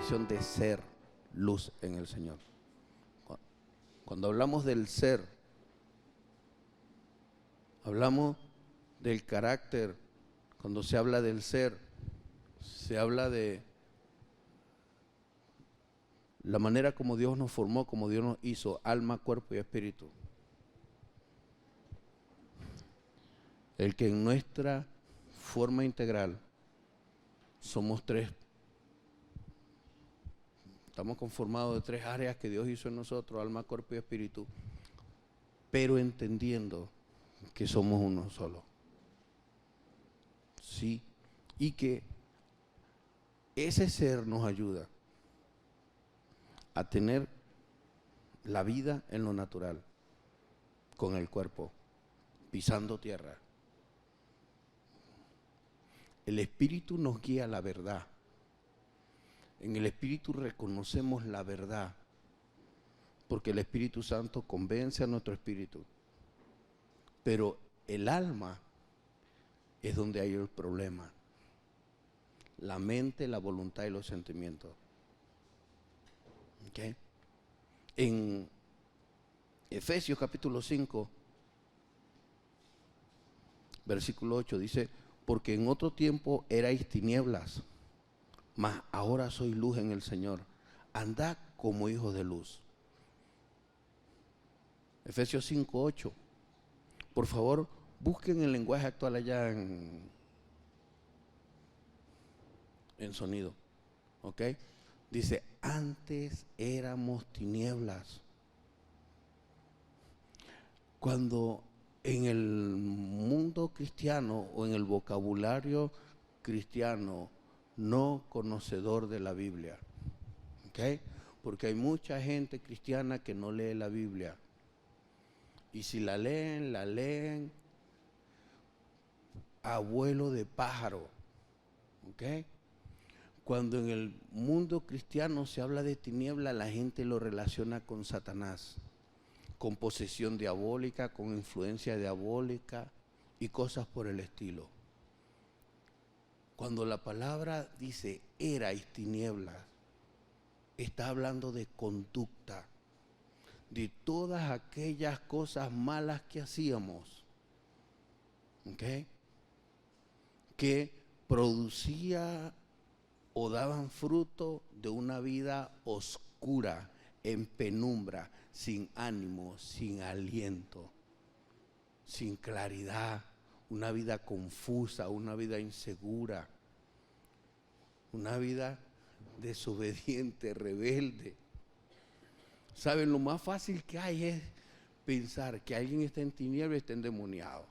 condición de ser luz en el Señor. Cuando hablamos del ser, hablamos del carácter. Cuando se habla del ser, se habla de la manera como Dios nos formó, como Dios nos hizo, alma, cuerpo y espíritu. El que en nuestra forma integral somos tres. Estamos conformados de tres áreas que Dios hizo en nosotros, alma, cuerpo y espíritu, pero entendiendo que somos uno solo. Sí, y que ese ser nos ayuda a tener la vida en lo natural, con el cuerpo, pisando tierra. El Espíritu nos guía a la verdad. En el Espíritu reconocemos la verdad, porque el Espíritu Santo convence a nuestro espíritu. Pero el alma es donde hay el problema. La mente, la voluntad y los sentimientos. ¿Okay? En Efesios capítulo 5, versículo 8 dice: porque en otro tiempo erais tinieblas, mas ahora soy luz en el Señor. Andad como hijos de luz. Efesios 5, 8. Por favor, busquen el lenguaje actual allá en sonido. ¿Ok? Dice, antes éramos tinieblas. Cuando en el mundo cristiano o en el vocabulario cristiano no conocedor de la Biblia, ¿ok? Porque hay mucha gente cristiana que no lee la Biblia. Y si la leen a vuelo de pájaro, ¿ok? Cuando en el mundo cristiano se habla de tiniebla, la gente lo relaciona con Satanás, con posesión diabólica, con influencia diabólica y cosas por el estilo. Cuando la palabra dice erais tinieblas, está hablando de conducta, de todas aquellas cosas malas que hacíamos, ¿ok? Que producía o daban fruto de una vida oscura, en penumbra, sin ánimo, sin aliento, sin claridad, una vida confusa, una vida insegura, una vida desobediente, rebelde. ¿Saben? Lo más fácil que hay es pensar que alguien está en tinieblas y está endemoniado,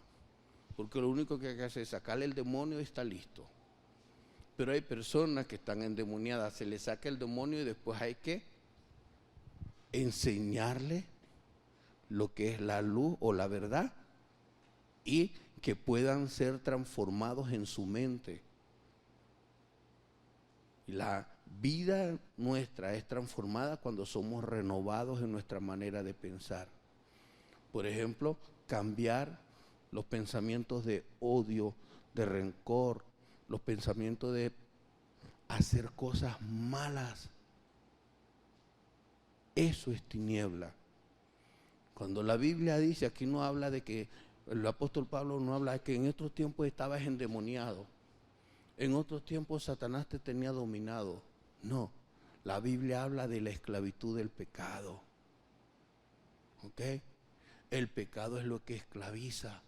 porque lo único que hay que hacer es sacarle el demonio y está listo. Pero hay personas que están endemoniadas, se les saca el demonio y después hay que enseñarle lo que es la luz o la verdad y que puedan ser transformados en su mente. Y la vida nuestra es transformada cuando somos renovados en nuestra manera de pensar. Por ejemplo, cambiar los pensamientos de odio, de rencor, los pensamientos de hacer cosas malas. Eso es tiniebla. Cuando la Biblia dice, aquí no habla de que, el apóstol Pablo no habla de que en estos tiempos estabas endemoniado, en otros tiempos Satanás te tenía dominado. No, la Biblia habla de la esclavitud del pecado. ¿Ok? El pecado es lo que esclaviza.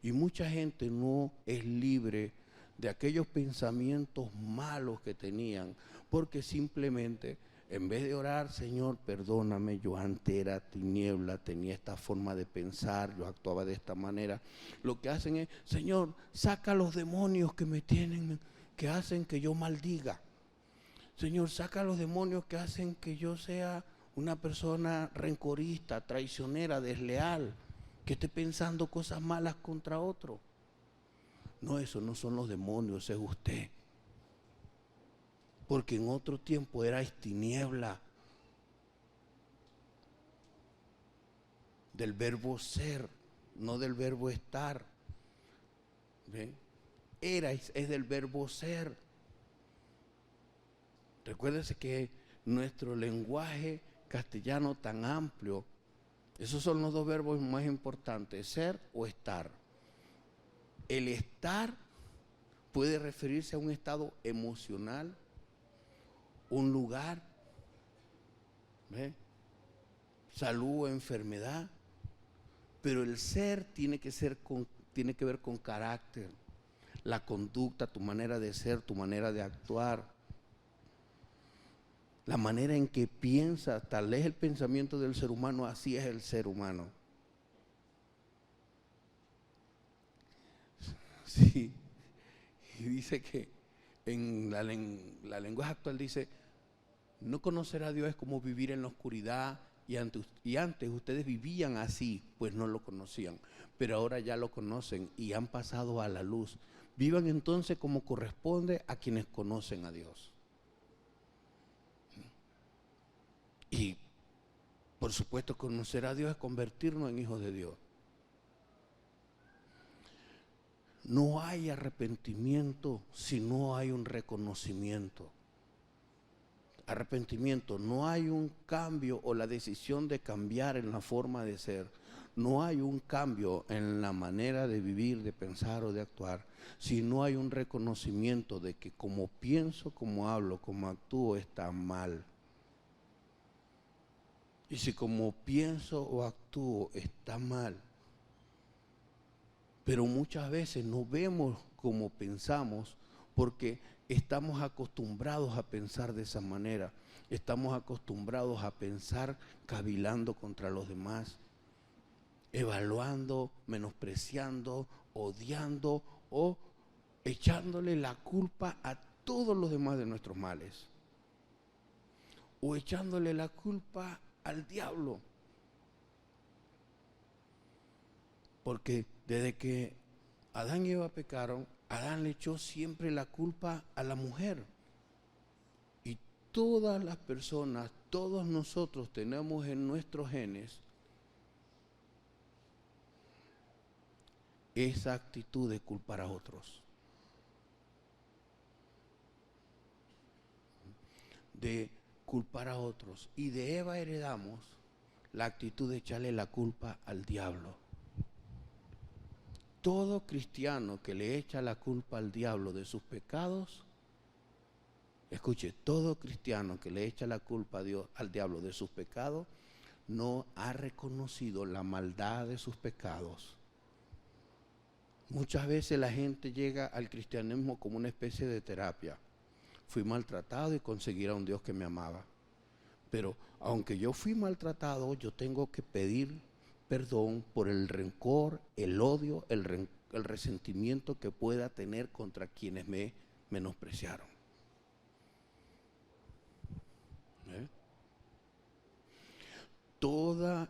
Y mucha gente no es libre de aquellos pensamientos malos que tenían, porque simplemente, en vez de orar, Señor, perdóname, yo antes era tiniebla, tenía esta forma de pensar, yo actuaba de esta manera, lo que hacen es, Señor, saca los demonios que me tienen, que hacen que yo maldiga. Señor, saca los demonios que hacen que yo sea una persona rencorista, traicionera, desleal, que esté pensando cosas malas contra otro. No, eso no son los demonios, es usted. Porque en otro tiempo erais tiniebla. Del verbo ser, no del verbo estar. ¿Ven? Erais es del verbo ser. Recuérdese que nuestro lenguaje castellano tan amplio, esos son los dos verbos más importantes, ser o estar. El estar puede referirse a un estado emocional, un lugar, ¿ve? Salud o enfermedad, pero el ser tiene que ver con carácter, la conducta, tu manera de ser, tu manera de actuar, la manera en que piensas. Tal vez el pensamiento del ser humano, así es el ser humano. Sí, y dice que en la lenguaje actual dice, no conocer a Dios es como vivir en la oscuridad, y antes ustedes vivían así, pues no lo conocían, pero ahora ya lo conocen y han pasado a la luz. Vivan entonces como corresponde a quienes conocen a Dios. Y por supuesto, conocer a Dios es convertirnos en hijos de Dios. No hay arrepentimiento si no hay un reconocimiento. Arrepentimiento, no hay un cambio o la decisión de cambiar en la forma de ser. No hay un cambio en la manera de vivir, de pensar o de actuar, si no hay un reconocimiento de que como pienso, como hablo, como actúo está mal. Y si como pienso o actúo está mal, pero muchas veces no vemos como pensamos porque estamos acostumbrados a pensar de esa manera. Estamos acostumbrados a pensar cavilando contra los demás, evaluando, menospreciando, odiando o echándole la culpa a todos los demás de nuestros males. O echándole la culpa al diablo. Porque desde que Adán y Eva pecaron, Adán le echó siempre la culpa a la mujer. Y todas las personas, todos nosotros tenemos en nuestros genes esa actitud de culpar a otros. De culpar a otros. Y de Eva heredamos la actitud de echarle la culpa al diablo. Todo cristiano que le echa la culpa al diablo de sus pecados, escuche, todo cristiano que le echa la culpa a Dios, al diablo de sus pecados, no ha reconocido la maldad de sus pecados. Muchas veces la gente llega al cristianismo como una especie de terapia. Fui maltratado y conseguí a un Dios que me amaba. Pero aunque yo fui maltratado, yo tengo que pedir perdón por el rencor, el odio, el resentimiento que pueda tener contra quienes me menospreciaron. Toda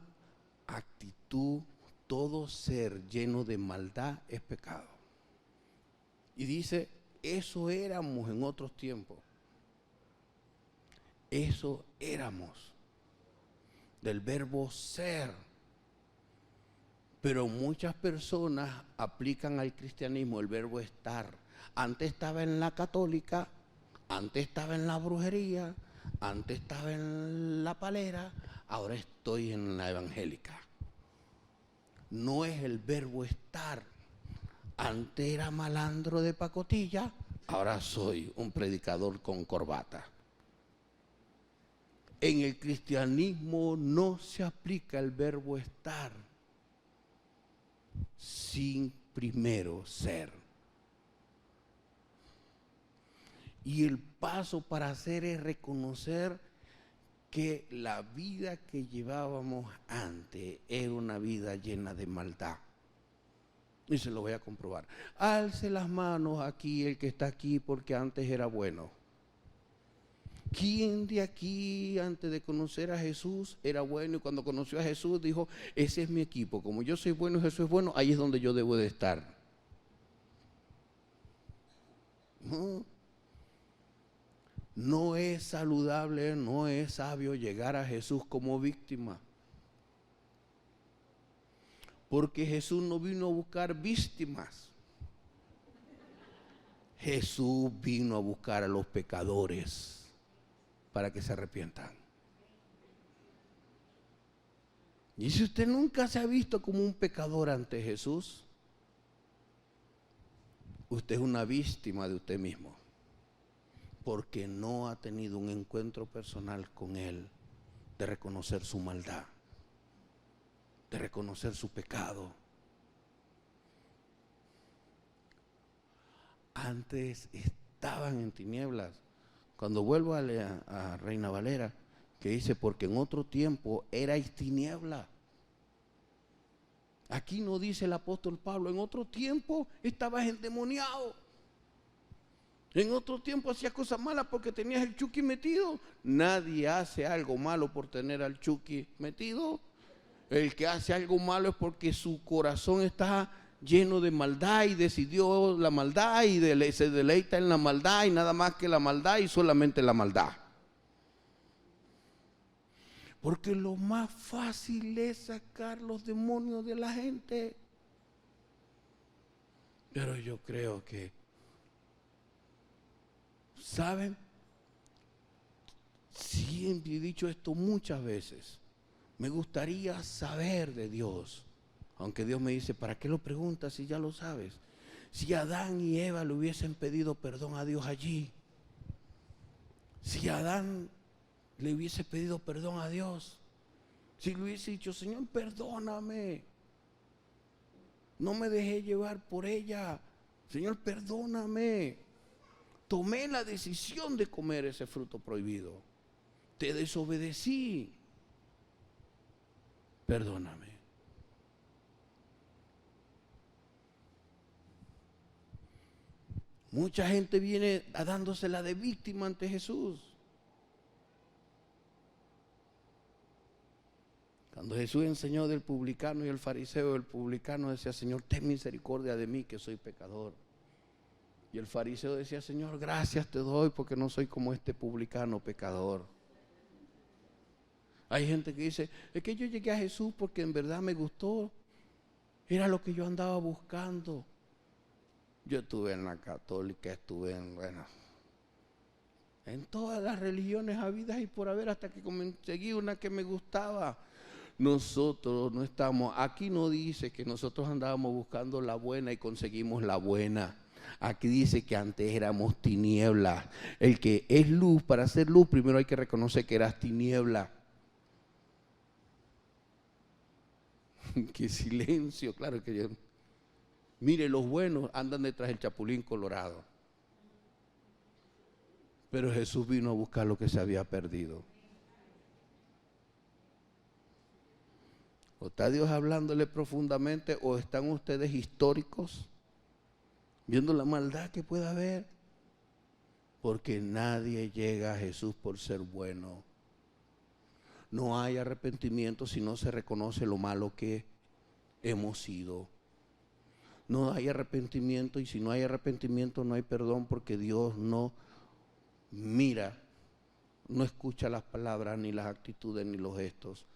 actitud, todo ser lleno de maldad es pecado. Y dice, eso éramos en otros tiempos. Eso éramos. Del verbo ser. Pero muchas personas aplican al cristianismo el verbo estar. Antes estaba en la católica, antes estaba en la brujería, antes estaba en la palera, ahora estoy en la evangélica. No es el verbo estar. Antes era malandro de pacotilla, ahora soy un predicador con corbata. En el cristianismo no se aplica el verbo estar sin primero ser. Y el paso para ser es reconocer que la vida que llevábamos antes era una vida llena de maldad. Y se lo voy a comprobar. Alce las manos aquí el que está aquí porque antes era bueno. ¿Quién de aquí antes de conocer a Jesús era bueno y cuando conoció a Jesús dijo, ese es mi equipo, como yo soy bueno y Jesús es bueno, ahí es donde yo debo de estar? No es saludable, no es sabio llegar a Jesús como víctima. Porque Jesús no vino a buscar víctimas. Jesús vino a buscar a los pecadores. para que se arrepientan. Y si usted nunca se ha visto como un pecador ante Jesús, usted es una víctima de usted mismo, porque no ha tenido un encuentro personal con Él, de reconocer su maldad, de reconocer su pecado. Antes estaban en tinieblas. Cuando vuelvo a Reina Valera, que dice, porque en otro tiempo erais tiniebla. Aquí no dice el apóstol Pablo, en otro tiempo estabas endemoniado. En otro tiempo hacías cosas malas porque tenías el Chucky metido. Nadie hace algo malo por tener al Chucky metido. El que hace algo malo es porque su corazón está lleno de maldad y decidió la maldad y se deleita en la maldad y nada más que la maldad y solamente la maldad. Porque lo más fácil es sacar los demonios de la gente. Pero yo creo que, ¿saben? Siempre he dicho esto muchas veces. Me gustaría saber de Dios. Aunque Dios me dice, ¿para qué lo preguntas si ya lo sabes? Si Adán y Eva le hubiesen pedido perdón a Dios allí. Si Adán le hubiese pedido perdón a Dios. Si le hubiese dicho, Señor, perdóname. No me dejé llevar por ella. Señor, perdóname. Tomé la decisión de comer ese fruto prohibido. Te desobedecí. Perdóname. Mucha gente viene dándosela de víctima ante Jesús. Cuando Jesús enseñó del publicano y el fariseo, el publicano decía, Señor, ten misericordia de mí que soy pecador. Y el fariseo decía, Señor, gracias te doy porque no soy como este publicano pecador. Hay gente que dice, es que yo llegué a Jesús porque en verdad me gustó. Era lo que yo andaba buscando. Yo estuve en la católica, estuve en todas las religiones habidas y por haber hasta que conseguí una que me gustaba. Nosotros no estamos, aquí no dice que nosotros andábamos buscando la buena y conseguimos la buena. Aquí dice que antes éramos tinieblas. El que es luz, para ser luz primero hay que reconocer que eras tiniebla. Qué silencio, claro que yo... Mire, los buenos andan detrás del chapulín colorado. Pero Jesús vino a buscar lo que se había perdido. ¿O está Dios hablándole profundamente o están ustedes históricos viendo la maldad que puede haber? Porque nadie llega a Jesús por ser bueno. No hay arrepentimiento si no se reconoce lo malo que hemos sido. No hay arrepentimiento y si no hay arrepentimiento no hay perdón porque Dios no mira, no escucha las palabras ni las actitudes ni los gestos.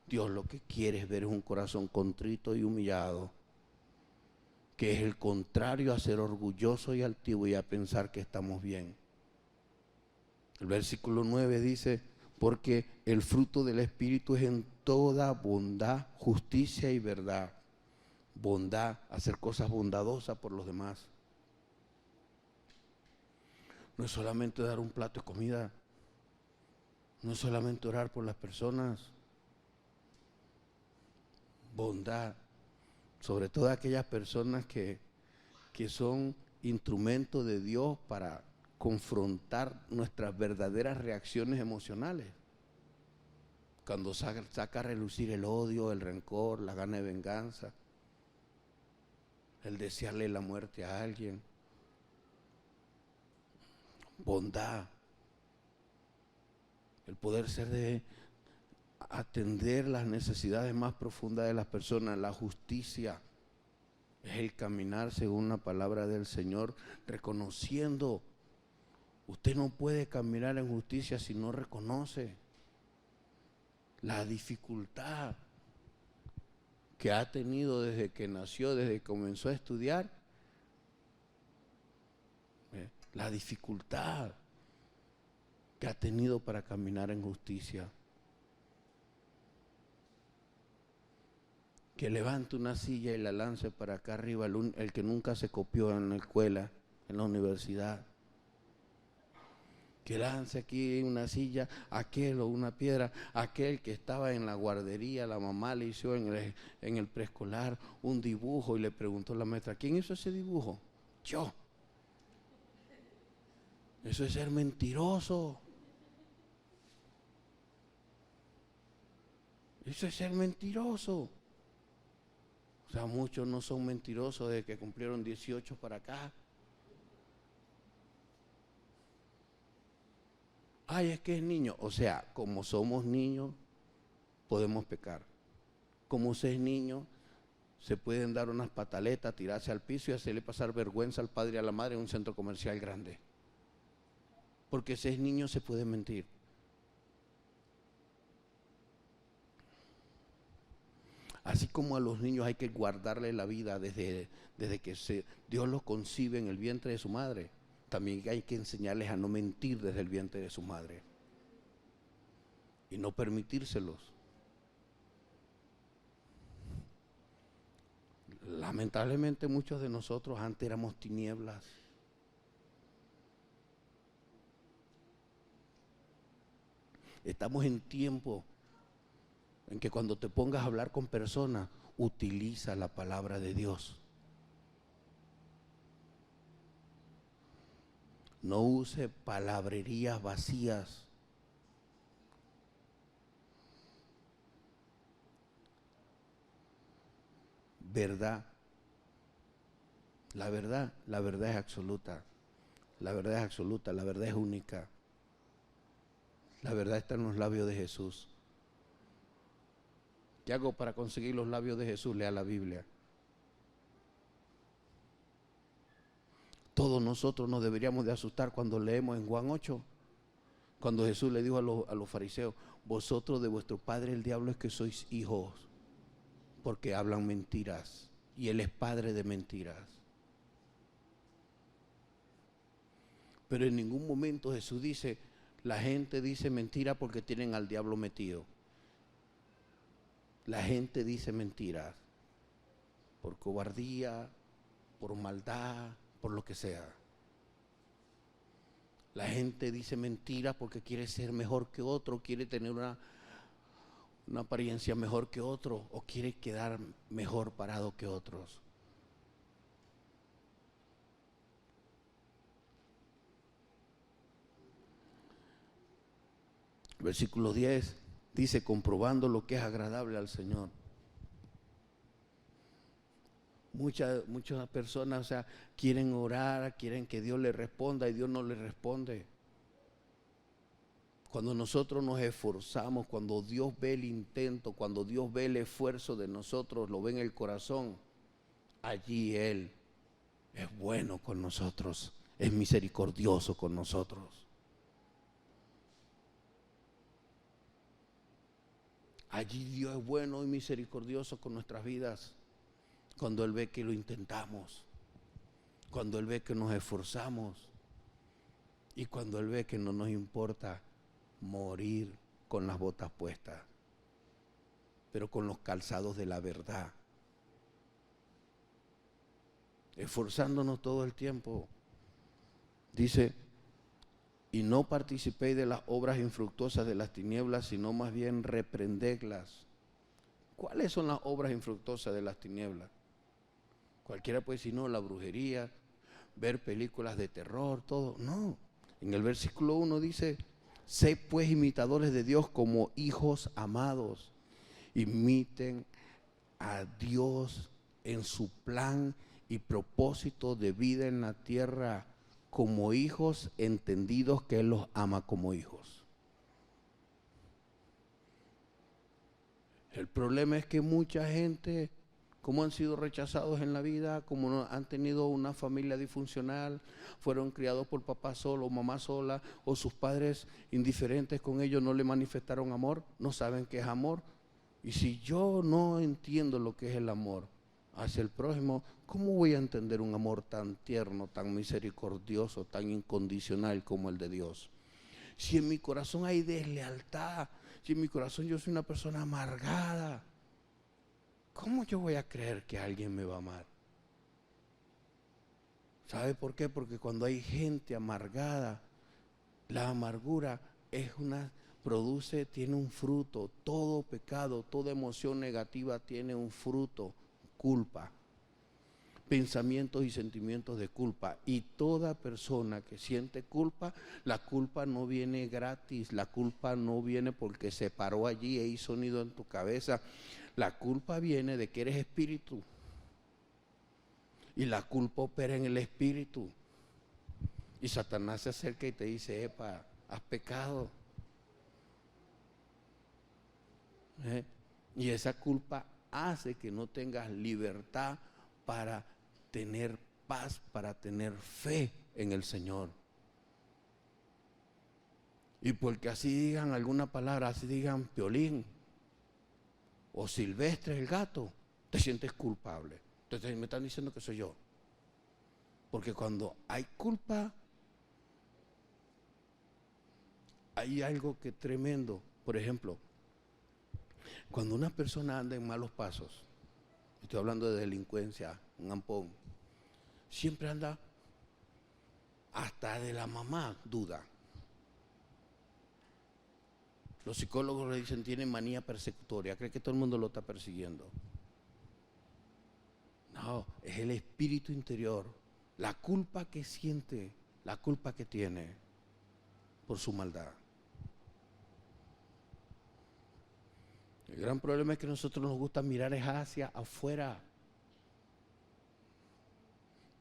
Dios lo que quiere es ver un corazón contrito y humillado, que es el contrario a ser orgulloso y altivo y a pensar que estamos bien. El versículo 9 dice, porque el fruto del Espíritu es en toda bondad, justicia y verdad. Bondad, hacer cosas bondadosas por los demás. No es solamente dar un plato de comida, no es solamente orar por las personas. Bondad, sobre todo aquellas personas que son instrumentos de Dios para confrontar nuestras verdaderas reacciones emocionales. Cuando saca a relucir el odio, el rencor, la gana de venganza, el desearle la muerte a alguien. Bondad, el poder ser de atender las necesidades más profundas de las personas. La justicia es el caminar según la palabra del Señor, reconociendo. Usted no puede caminar en justicia si no reconoce la dificultad que ha tenido desde que nació, desde que comenzó a estudiar. La dificultad. que ha tenido para caminar en justicia. Que levante una silla y la lance para acá arriba, el que nunca se copió en la escuela, en la universidad. Que lance aquí una silla, aquel o una piedra, aquel que estaba en la guardería, la mamá le hizo en el preescolar un dibujo y le preguntó a la maestra, ¿quién hizo ese dibujo? Yo. Eso es ser mentiroso. Eso es ser mentiroso. O sea, muchos no son mentirosos desde que cumplieron 18 para acá. Ay, es que es niño. O sea, como somos niños, podemos pecar. Como usted es niño, se pueden dar unas pataletas, tirarse al piso y hacerle pasar vergüenza al padre y a la madre en un centro comercial grande. Porque si es niño se puede mentir. Así como a los niños hay que guardarle la vida desde que Dios los concibe en el vientre de su madre, también hay que enseñarles a no mentir desde el vientre de su madre y no permitírselos. Lamentablemente muchos de nosotros antes éramos tinieblas. Estamos en tiempo en que cuando te pongas a hablar con personas, utiliza la palabra de Dios. No use palabrerías vacías. Verdad. La verdad es absoluta. La verdad es absoluta, la verdad es única. La verdad está en los labios de Jesús. ¿Qué hago para conseguir los labios de Jesús? Lea la Biblia. Todos nosotros nos deberíamos de asustar cuando leemos en Juan 8, cuando Jesús le dijo a los fariseos, vosotros de vuestro padre el diablo es que sois hijos, porque hablan mentiras, y él es padre de mentiras. Pero en ningún momento Jesús dice, la gente dice mentira porque tienen al diablo metido. La gente dice mentiras por cobardía, por maldad, por lo que sea. La gente dice mentiras porque quiere ser mejor que otro, quiere tener una apariencia mejor que otro o quiere quedar mejor parado que otros. Versículo 10 dice, comprobando lo que es agradable al Señor. Muchas personas, o sea, quieren orar, quieren que Dios les responda y Dios no les responde. Cuando nosotros nos esforzamos, cuando Dios ve el intento, cuando Dios ve el esfuerzo de nosotros, lo ve en el corazón, allí Él es bueno con nosotros, es misericordioso con nosotros. Allí Dios es bueno y misericordioso con nuestras vidas. Cuando Él ve que lo intentamos, cuando Él ve que nos esforzamos y cuando Él ve que no nos importa morir con las botas puestas, pero con los calzados de la verdad, esforzándonos todo el tiempo. Dice, y no participéis de las obras infructuosas de las tinieblas, sino más bien reprendedlas. ¿Cuáles son las obras infructuosas de las tinieblas? Cualquiera puede decir, no, la brujería, ver películas de terror, todo. No, en el versículo 1 dice, sed pues imitadores de Dios como hijos amados. Imiten a Dios en su plan y propósito de vida en la tierra como hijos entendidos que Él los ama como hijos. El problema es que mucha gente, como han sido rechazados en la vida, como no han tenido una familia disfuncional, fueron criados por papá solo, mamá sola, o sus padres indiferentes con ellos no le manifestaron amor, no saben qué es amor. Y si yo no entiendo lo que es el amor hacia el prójimo, ¿cómo voy a entender un amor tan tierno, tan misericordioso, tan incondicional como el de Dios? Si en mi corazón hay deslealtad, si en mi corazón yo soy una persona amargada, ¿cómo yo voy a creer que alguien me va a amar? ¿Sabe por qué? Porque cuando hay gente amargada, la amargura tiene un fruto. Todo pecado, toda emoción negativa tiene un fruto, culpa. Pensamientos y sentimientos de culpa. Y toda persona que siente culpa, la culpa no viene gratis, la culpa no viene porque se paró allí e hizo nido en tu cabeza. La culpa viene de que eres espíritu. Y la culpa opera en el espíritu. Y Satanás se acerca y te dice, epa, has pecado. Y esa culpa hace que no tengas libertad para tener paz, para tener fe en el Señor. Y porque así digan alguna palabra, así digan Piolín o Silvestre el gato, te sientes culpable. Entonces me están diciendo que soy yo. Porque cuando hay culpa, hay algo que es tremendo. Por ejemplo, cuando una persona anda en malos pasos, estoy hablando de delincuencia, un ampón, siempre anda, hasta de la mamá duda. Los psicólogos le dicen, tiene manía persecutoria, cree que todo el mundo lo está persiguiendo. No, es el espíritu interior, la culpa que siente, la culpa que tiene por su maldad. El gran problema es que a nosotros nos gusta mirar hacia afuera.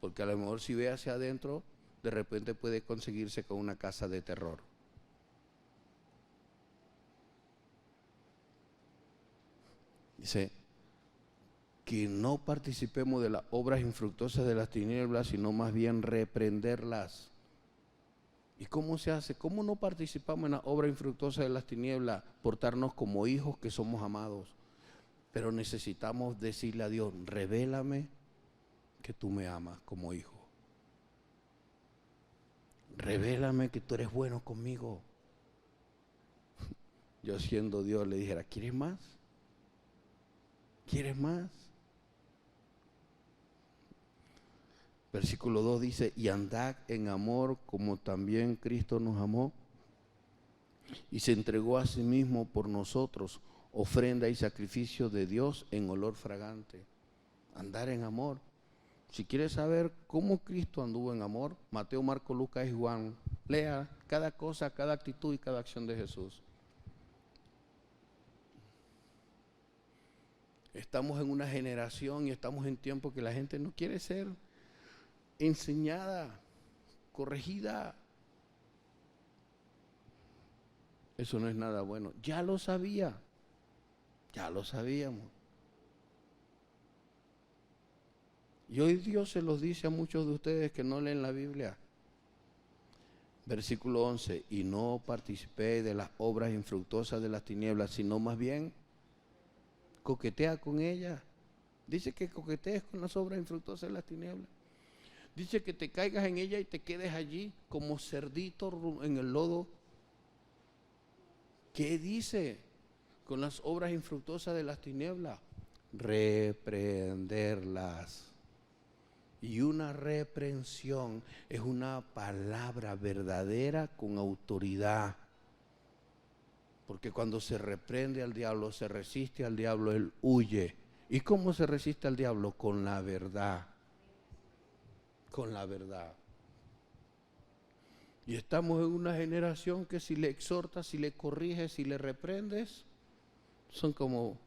Porque a lo mejor si ve hacia adentro, de repente puede conseguirse con una casa de terror. Dice, que no participemos de las obras infructuosas de las tinieblas, sino más bien reprenderlas. ¿Y cómo se hace? ¿Cómo no participamos en las obras infructuosas de las tinieblas? Portarnos como hijos que somos amados. Pero necesitamos decirle a Dios, revélame que tú me amas como hijo. Revélame que tú eres bueno conmigo. Yo siendo Dios le dijera, ¿quieres más? ¿Quieres más? Versículo 2 dice, y andad en amor como también Cristo nos amó y se entregó a sí mismo por nosotros, ofrenda y sacrificio de Dios en olor fragante. Andar en amor. Si quieres saber cómo Cristo anduvo en amor, Mateo, Marcos, Lucas y Juan, lea cada cosa, cada actitud y cada acción de Jesús. Estamos en una generación y estamos en tiempo que la gente no quiere ser enseñada, corregida. Eso no es nada bueno. Ya lo sabía, ya lo sabíamos. Y hoy Dios se los dice a muchos de ustedes que no leen la Biblia. Versículo 11, y no participé de las obras infructuosas de las tinieblas, sino más bien coquetea con ellas. Dice que coquetees con las obras infructuosas de las tinieblas. Dice que te caigas en ella y te quedes allí como cerdito en el lodo. ¿Qué dice con las obras infructuosas de las tinieblas? Reprenderlas. Y una reprensión es una palabra verdadera con autoridad. Porque cuando se reprende al diablo, se resiste al diablo, él huye. ¿Y cómo se resiste al diablo? Con la verdad. Con la verdad. Y estamos en una generación que si le exhortas, si le corriges, si le reprendes, son como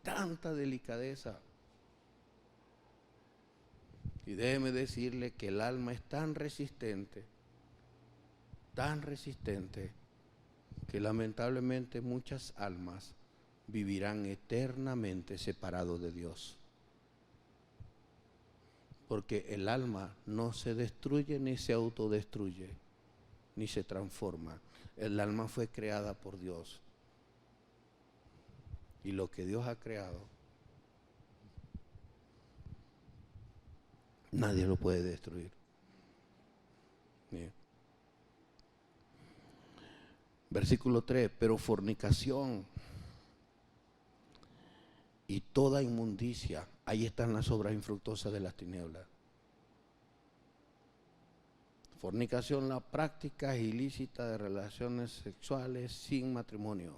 tanta delicadeza. Y déjeme decirle que el alma es tan resistente, que lamentablemente muchas almas vivirán eternamente separados de Dios. Porque el alma no se destruye ni se autodestruye, ni se transforma. El alma fue creada por Dios. Y lo que Dios ha creado, nadie lo puede destruir. Versículo 3, pero fornicación y toda inmundicia, ahí están las obras infructuosas de las tinieblas. Fornicación, la práctica ilícita de relaciones sexuales sin matrimonio.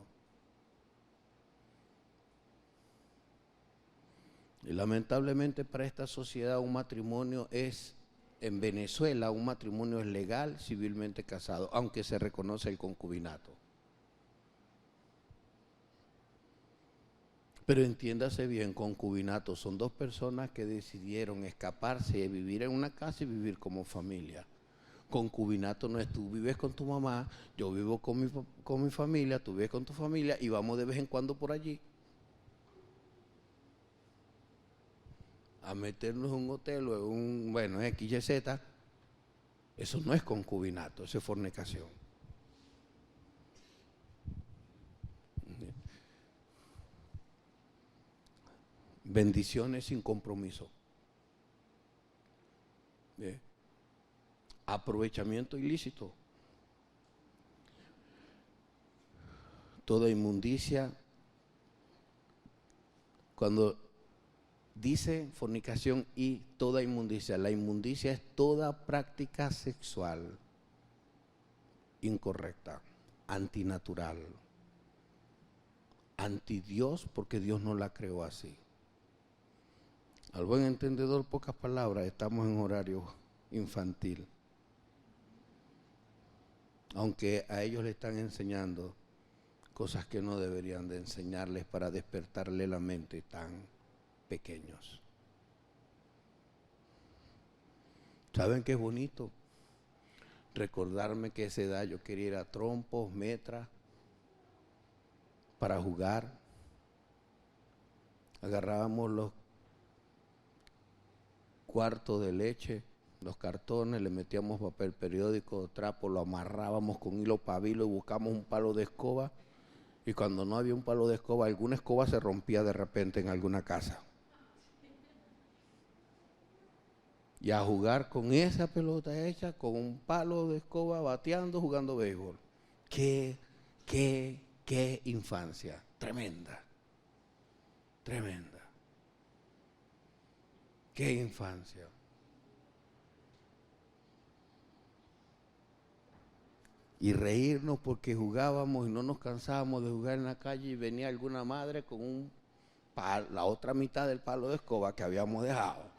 Y lamentablemente para esta sociedad un matrimonio es, en Venezuela un matrimonio es legal, civilmente casado, aunque se reconoce el concubinato. Pero entiéndase bien, concubinato son dos personas que decidieron escaparse de vivir en una casa y vivir como familia. Concubinato no es tú vives con tu mamá, yo vivo con mi familia, tú vives con tu familia y vamos de vez en cuando por allí a meternos en un hotel o en un, bueno, XYZ. Eso no es concubinato, eso es fornicación. Bendiciones sin compromiso. Aprovechamiento ilícito. Toda inmundicia. Cuando dice fornicación y toda inmundicia, la inmundicia es toda práctica sexual incorrecta, antinatural, anti Dios, porque Dios no la creó así. Al buen entendedor, pocas palabras, estamos en horario infantil. Aunque a ellos le están enseñando cosas que no deberían de enseñarles para despertarle la mente tan pequeños. ¿Saben qué es bonito? Recordarme que a esa edad yo quería ir a trompos, metras, para jugar. Agarrábamos los cuartos de leche, los cartones, le metíamos papel periódico, trapo, lo amarrábamos con hilo pabilo y buscamos un palo de escoba. Y cuando no había un palo de escoba, alguna escoba se rompía de repente en alguna casa. Y a jugar con esa pelota hecha, con un palo de escoba, bateando, jugando béisbol. Qué infancia, tremenda, tremenda. Qué infancia. Y reírnos porque jugábamos y no nos cansábamos de jugar en la calle y venía alguna madre con la otra mitad del palo de escoba que habíamos dejado.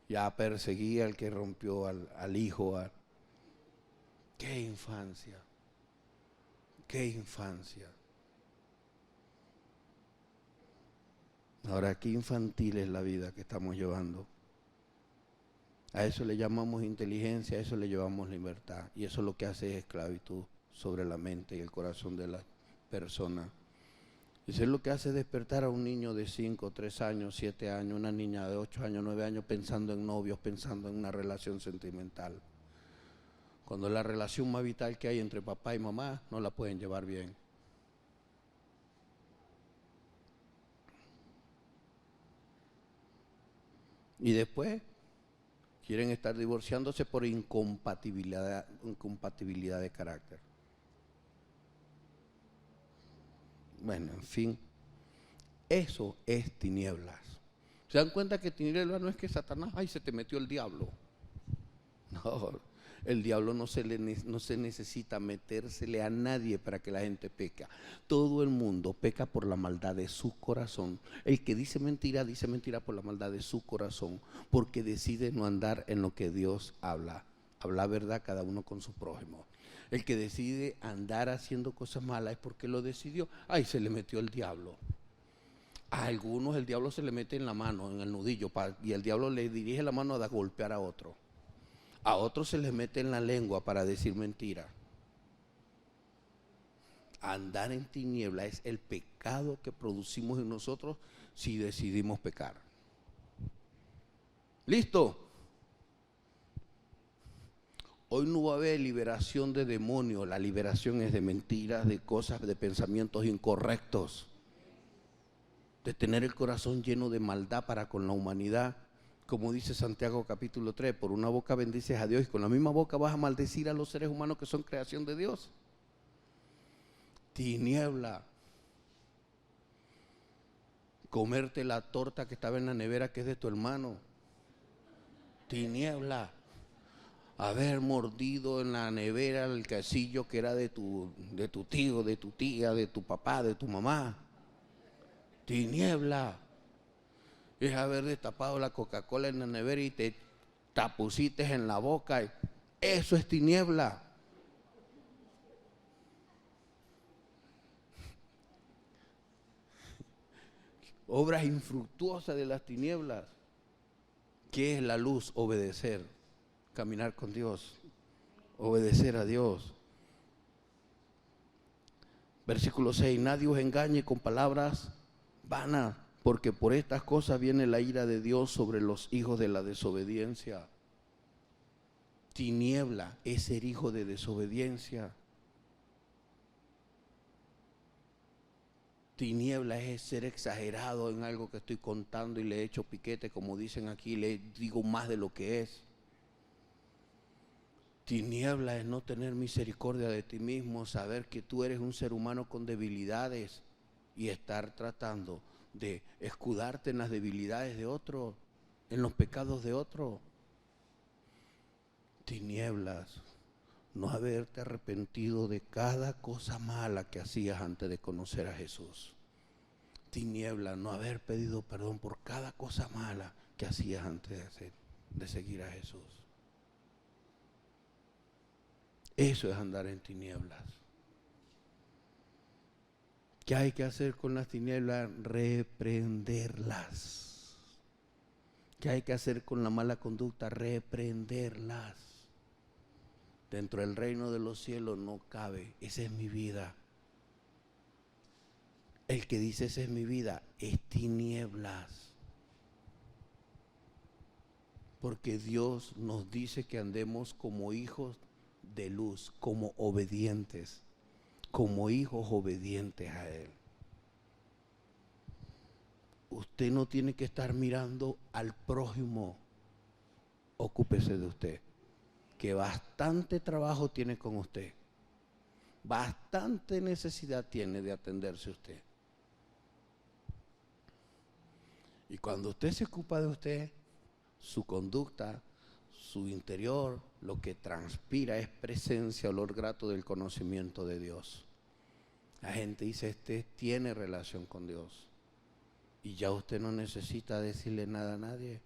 Ya perseguía al que rompió al hijo. ¡Qué infancia! ¡Qué infancia! Ahora, qué infantil es la vida que estamos llevando. A eso le llamamos inteligencia, a eso le llamamos libertad. Y eso lo que hace es esclavitud sobre la mente y el corazón de la persona. Eso es lo que hace despertar a un niño de 5, 3 años, 7 años, una niña de 8 años, 9 años, pensando en novios, pensando en una relación sentimental. Cuando la relación más vital que hay entre papá y mamá no la pueden llevar bien. Y después quieren estar divorciándose por incompatibilidad de carácter. Bueno, en fin, eso es tinieblas. ¿Se dan cuenta que tinieblas no es que Satanás, ay, se te metió el diablo? No, el diablo no se necesita metérsele a nadie para que la gente peque. Todo el mundo peca por la maldad de su corazón. El que dice mentira por la maldad de su corazón, porque decide no andar en lo que Dios habla. Habla verdad cada uno con su prójimo. El que decide andar haciendo cosas malas es porque lo decidió. Ay, se le metió el diablo. A algunos el diablo se le mete en la mano, en el nudillo, y el diablo le dirige la mano a golpear a otro. A otros se les mete en la lengua para decir mentira. Andar en tiniebla es el pecado que producimos en nosotros si decidimos pecar. ¿Listo? Hoy no va a haber liberación de demonios, la liberación es de mentiras, de cosas, de pensamientos incorrectos, de tener el corazón lleno de maldad para con la humanidad. Como dice Santiago capítulo 3, por una boca bendices a Dios y con la misma boca vas a maldecir a los seres humanos que son creación de Dios. Tiniebla. Comerte la torta que estaba en la nevera que es de tu hermano. Tiniebla. Haber mordido en la nevera el quesillo que era de tu tío, de tu tía, de tu papá, de tu mamá. Tiniebla. Es haber destapado la Coca-Cola en la nevera y te pusiste en la boca. Eso es tiniebla. Obras infructuosas de las tinieblas. ¿Qué es la luz? Obedecer, caminar con Dios, obedecer a Dios. Versículo 6, nadie os engañe con palabras vanas, porque por estas cosas viene la ira de Dios sobre los hijos de la desobediencia. Tiniebla es ser hijo de desobediencia. Tiniebla es ser exagerado en algo que estoy contando y le echo piquete, como dicen aquí, le digo más de lo que es. Tiniebla es no tener misericordia de ti mismo, saber que tú eres un ser humano con debilidades y estar tratando de escudarte en las debilidades de otro, en los pecados de otro. Tinieblas, no haberte arrepentido de cada cosa mala que hacías antes de conocer a Jesús. Tinieblas, no haber pedido perdón por cada cosa mala que hacías antes de seguir a Jesús. Eso es andar en tinieblas. ¿Qué hay que hacer con las tinieblas? Reprenderlas. ¿Qué hay que hacer con la mala conducta? Reprenderlas. Dentro del reino de los cielos no cabe. Esa es mi vida. El que dice esa es mi vida es tinieblas. Porque Dios nos dice que andemos como hijos de luz, como obedientes, como hijos obedientes a Él. Usted no tiene que estar mirando al prójimo. Ocúpese de usted, que bastante trabajo tiene con usted, bastante necesidad tiene de atenderse usted. Y cuando usted se ocupa de usted, su conducta, su interior, lo que transpira es presencia, olor grato del conocimiento de Dios. La gente dice, este tiene relación con Dios. Y ya usted no necesita decirle nada a nadie.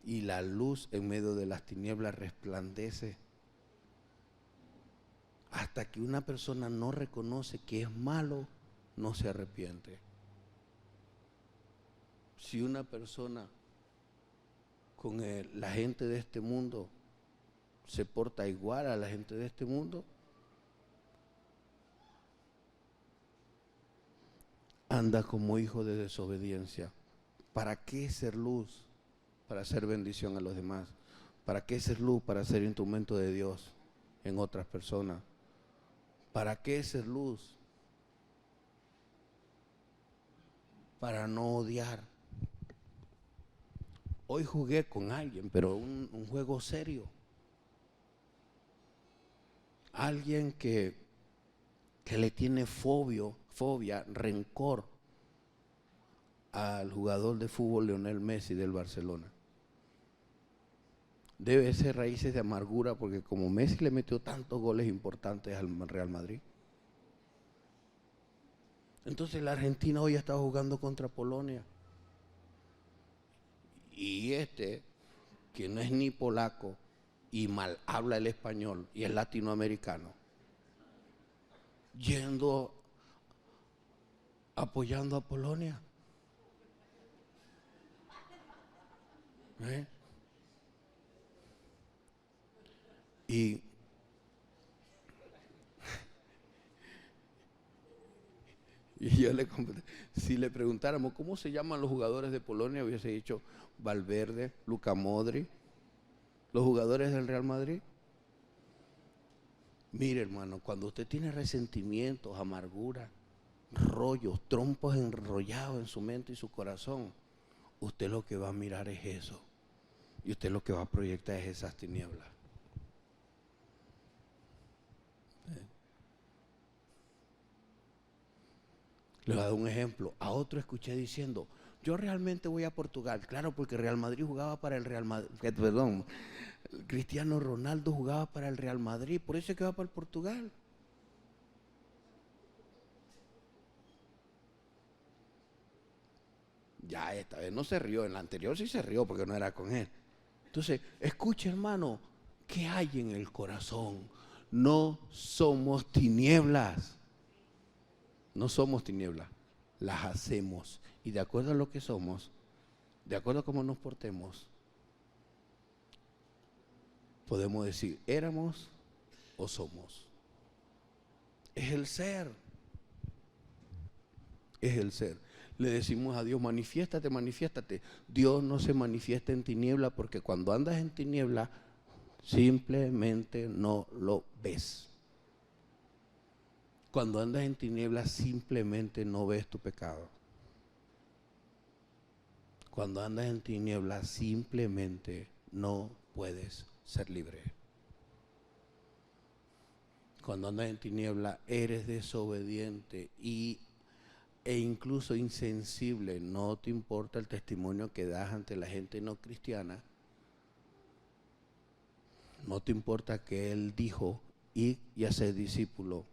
Y la luz en medio de las tinieblas resplandece. Hasta que una persona no reconoce que es malo, no se arrepiente. Si una persona con la gente de este mundo se porta igual a la gente de este mundo, anda como hijo de desobediencia. ¿Para qué ser luz? Para hacer bendición a los demás. ¿Para qué ser luz? Para ser instrumento de Dios en otras personas. ¿Para qué ser luz? Para no odiar. Hoy jugué con alguien, pero un juego serio. Alguien que le tiene fobia, rencor al jugador de fútbol Lionel Messi del Barcelona. Debe ser raíces de amargura, porque como Messi le metió tantos goles importantes al Real Madrid. Entonces la Argentina hoy estaba jugando contra Polonia. Y que no es ni polaco y mal habla el español y es latinoamericano, apoyando a Polonia. Y yo si le preguntáramos cómo se llaman los jugadores de Polonia, hubiese dicho Valverde, Luka Modric, los jugadores del Real Madrid. Mire, hermano, cuando usted tiene resentimientos, amargura, rollos, trompos enrollados en su mente y su corazón, usted lo que va a mirar es eso. Y usted lo que va a proyectar es esas tinieblas. Le voy a dar un ejemplo. A otro escuché diciendo, yo realmente voy a Portugal. Claro, porque Real Madrid jugaba para el Real Madrid. Perdón, Cristiano Ronaldo jugaba para el Real Madrid. Por eso es que va para el Portugal. Ya esta vez no se rió. En la anterior sí se rió porque no era con él. Entonces, escuche, hermano, ¿qué hay en el corazón? No somos tinieblas. No somos tinieblas. Las hacemos. Y de acuerdo a lo que somos, de acuerdo a cómo nos portemos, podemos decir, éramos o somos. Es el ser. Es el ser. Le decimos a Dios, manifiéstate, manifiéstate. Dios no se manifiesta en tiniebla porque cuando andas en tiniebla simplemente no lo ves. Cuando andas en tiniebla simplemente no ves tu pecado. Cuando andas en tiniebla simplemente no puedes ser libre. Cuando andas en tiniebla eres desobediente e incluso insensible. No te importa el testimonio que das ante la gente no cristiana. No te importa que Él dijo, id y haced discípulo.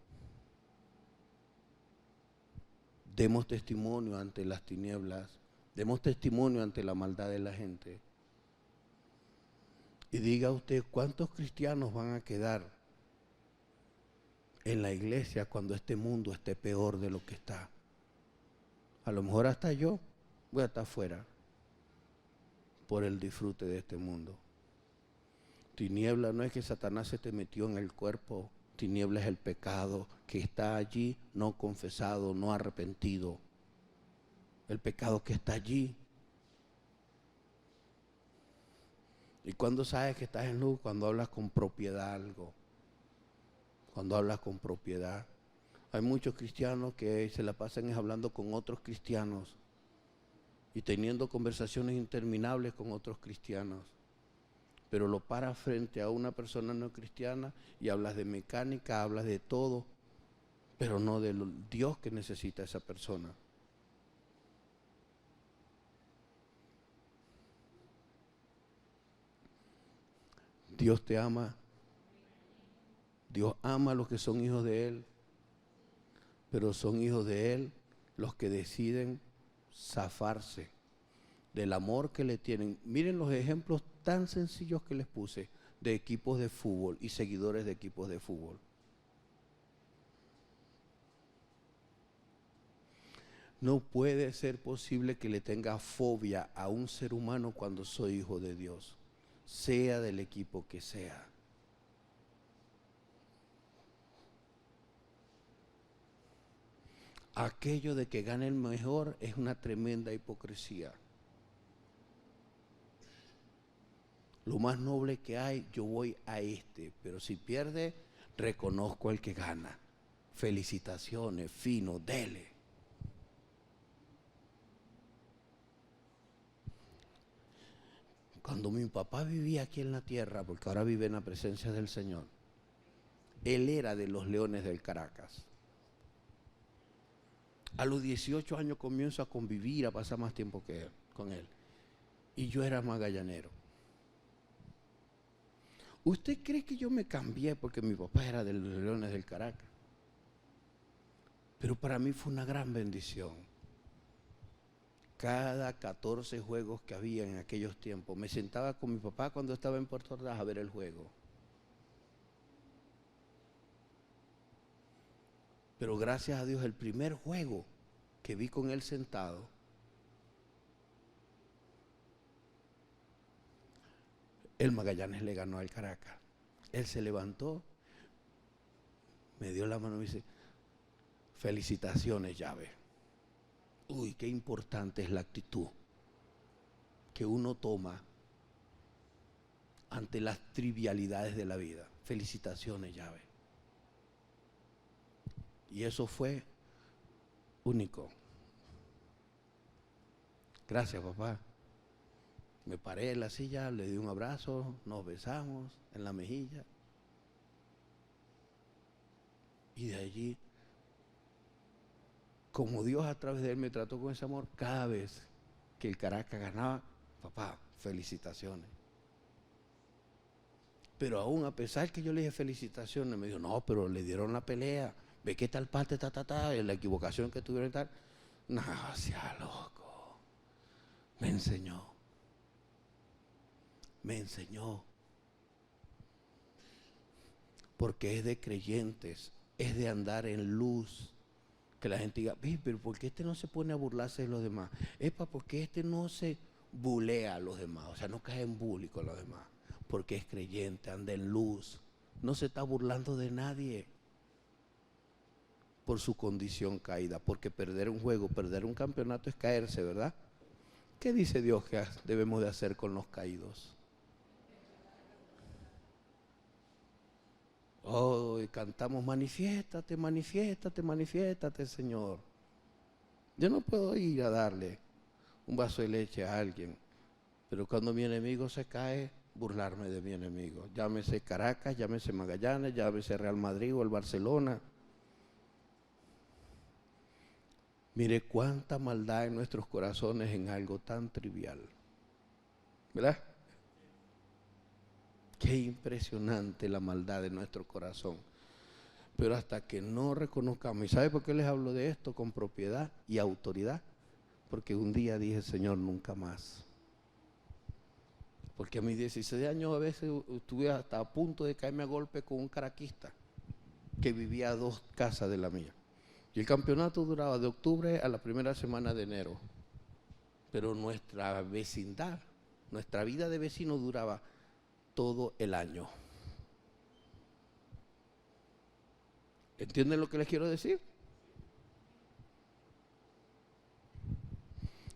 Demos testimonio ante las tinieblas. Demos testimonio ante la maldad de la gente. Y diga usted, ¿cuántos cristianos van a quedar en la iglesia cuando este mundo esté peor de lo que está? A lo mejor hasta yo voy a estar afuera por el disfrute de este mundo. Tiniebla no es que Satanás se te metió en el cuerpo. Tiniebla es el pecado que está allí, no confesado, no arrepentido. El pecado que está allí. ¿Y cuando sabes que estás en luz? Cuando hablas con propiedad algo. Cuando hablas con propiedad. Hay muchos cristianos que se la pasan hablando con otros cristianos y teniendo conversaciones interminables con otros cristianos. Pero lo paras frente a una persona no cristiana y hablas de mecánica, hablas de todo, pero no del Dios que necesita esa persona. Dios te ama. Dios ama a los que son hijos de Él, pero son hijos de Él los que deciden zafarse del amor que le tienen. Miren los ejemplos tan sencillos que les puse de equipos de fútbol y seguidores de equipos de fútbol. No puede ser posible que le tenga fobia a un ser humano cuando soy hijo de Dios, sea del equipo que sea. Aquello de que gane el mejor es una tremenda hipocresía. Lo más noble que hay, yo voy a este, pero si pierde, reconozco al que gana. Felicitaciones, fino, dele. Cuando mi papá vivía aquí en la tierra, porque ahora vive en la presencia del Señor, él era de los Leones del Caracas. A los 18 años comienzo a convivir, a pasar más tiempo con él. Y yo era magallanero. ¿Usted cree que yo me cambié porque mi papá era de los Leones del Caracas? Pero para mí fue una gran bendición. Cada 14 juegos que había en aquellos tiempos, me sentaba con mi papá cuando estaba en Puerto Ordaz a ver el juego. Pero gracias a Dios, el primer juego que vi con él sentado, el Magallanes le ganó al Caracas. Él se levantó, me dio la mano y me dice, felicitaciones, llave. Uy, qué importante es la actitud que uno toma ante las trivialidades de la vida. Felicitaciones, llave. Y eso fue único. Gracias, papá. Me paré en la silla, le di un abrazo, nos besamos en la mejilla. Y de allí como Dios a través de él me trató con ese amor, cada vez que el Caracas ganaba, papá, felicitaciones. Pero aún a pesar que yo le dije felicitaciones, me dijo, no, pero le dieron la pelea, ve qué tal parte, la equivocación que tuvieron y tal. No, sea loco. Me enseñó. Porque es de creyentes, es de andar en luz. Que la gente diga, pero ¿por qué este no se pone a burlarse de los demás? ¿Por qué este no se bulea a los demás? O sea, no cae en bullying con los demás. Porque es creyente, anda en luz. No se está burlando de nadie por su condición caída. Porque perder un juego, perder un campeonato es caerse, ¿verdad? ¿Qué dice Dios que debemos de hacer con los caídos? Oh, y cantamos, manifiéstate, manifiéstate, manifiéstate, Señor. Yo no puedo ir a darle un vaso de leche a alguien, pero cuando mi enemigo se cae, burlarme de mi enemigo. Llámese Caracas, llámese Magallanes, llámese Real Madrid o el Barcelona. Mire cuánta maldad en nuestros corazones en algo tan trivial. ¿Verdad? Qué impresionante la maldad de nuestro corazón. Pero hasta que no reconozcamos, ¿y sabe por qué les hablo de esto con propiedad y autoridad? Porque un día dije, Señor, nunca más. Porque a mis 16 años a veces estuve hasta a punto de caerme a golpe con un caraquista que vivía a 2 casas de la mía. Y el campeonato duraba de octubre a la primera semana de enero. Pero nuestra vecindad, nuestra vida de vecino duraba todo el año. ¿Entienden lo que les quiero decir?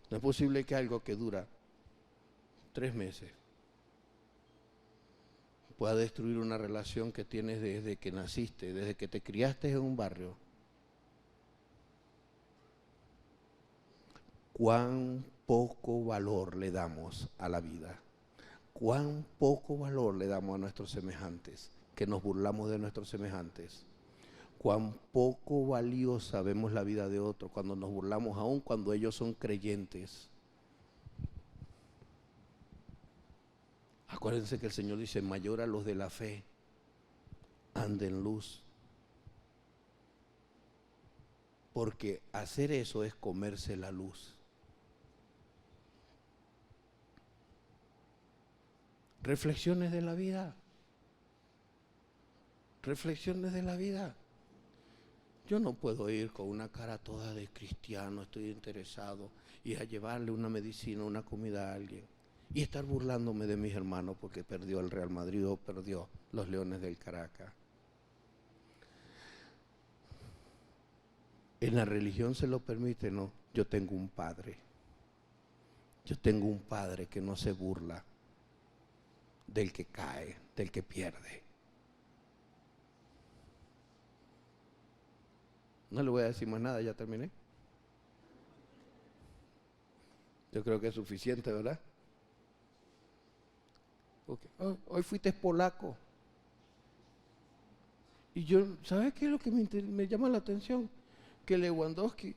No es posible que algo que dura 3 meses pueda destruir una relación que tienes desde que naciste, desde que te criaste en un barrio. Cuán poco valor le damos a la vida. Cuán poco valor le damos a nuestros semejantes, que nos burlamos de nuestros semejantes. Cuán poco valiosa vemos la vida de otros cuando nos burlamos, aún cuando ellos son creyentes. Acuérdense que el Señor dice, mayor a los de la fe, anda en luz. Porque hacer eso es comerse la luz. Reflexiones de la vida. Reflexiones de la vida. Yo no puedo ir con una cara toda de cristiano, estoy interesado, y a llevarle una medicina, una comida a alguien, y estar burlándome de mis hermanos porque perdió el Real Madrid o perdió los Leones del Caracas. En la religión se lo permite, no. Yo tengo un padre. Yo tengo un padre que no se burla del que cae, del que pierde. No le voy a decir más nada, ya terminé. Yo creo que es suficiente, ¿verdad? Okay. Oh, hoy fuiste polaco. Y yo, ¿sabes qué es lo que me llama la atención? Que Lewandowski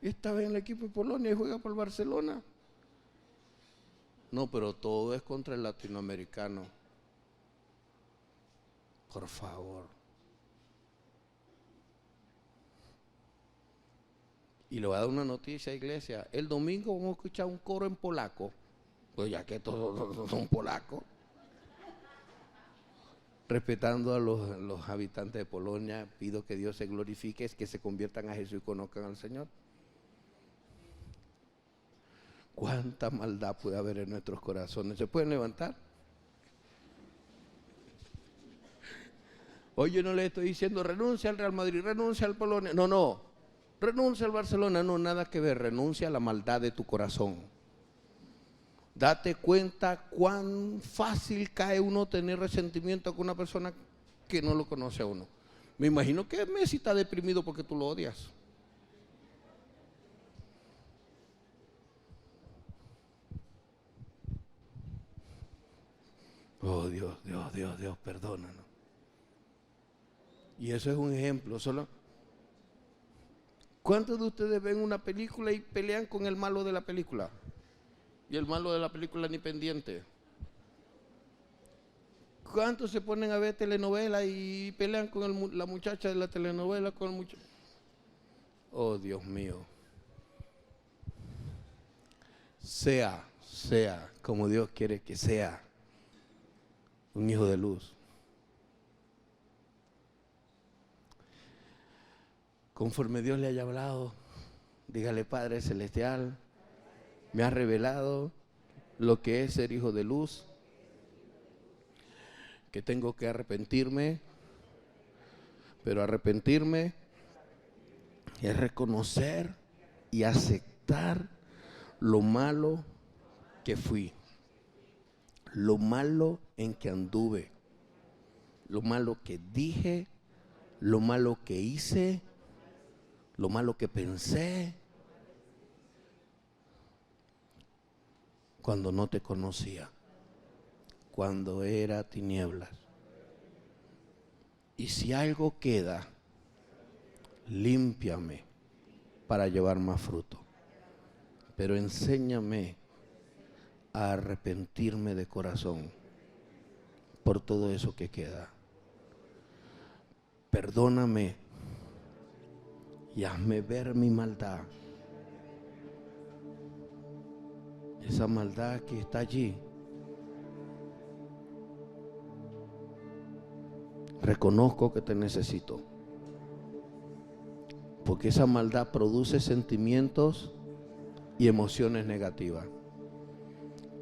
estaba en el equipo de Polonia y juega por el Barcelona. No, pero todo es contra el latinoamericano. Por favor. Y le voy a dar una noticia, iglesia. El domingo vamos a escuchar un coro en polaco. Pues ya que todos son polacos. Respetando a los habitantes de Polonia, pido que Dios se glorifique, que se conviertan a Jesús y conozcan al Señor. ¿Cuánta maldad puede haber en nuestros corazones? ¿Se pueden levantar? Hoy yo no le estoy diciendo renuncia al Real Madrid, renuncia al Polonia. No. Renuncia al Barcelona. No, nada que ver. Renuncia a la maldad de tu corazón. Date cuenta cuán fácil cae uno tener resentimiento con una persona que no lo conoce a uno. Me imagino que Messi está deprimido porque tú lo odias. Oh Dios, perdónanos. Y eso es un ejemplo. Solo ¿Cuántos de ustedes ven una película y pelean con el malo de la película? Y el malo de la película ni pendiente. ¿Cuántos se ponen a ver telenovela y pelean con la muchacha de la telenovela con el muchacho? Oh, Dios mío. Sea como Dios quiere que sea un hijo de luz. Conforme Dios le haya hablado, dígale: Padre Celestial, me ha revelado lo que es ser hijo de luz, que tengo que arrepentirme, pero arrepentirme es reconocer y aceptar lo malo que fui, lo malo en que anduve, lo malo que dije, lo malo que hice, lo malo que pensé cuando no te conocía, cuando era tinieblas. Y si algo queda, límpiame para llevar más fruto. Pero enséñame a arrepentirme de corazón por todo eso que queda. Perdóname y hazme ver mi maldad. Esa maldad que está allí. Reconozco que te necesito, porque esa maldad produce sentimientos y emociones negativas.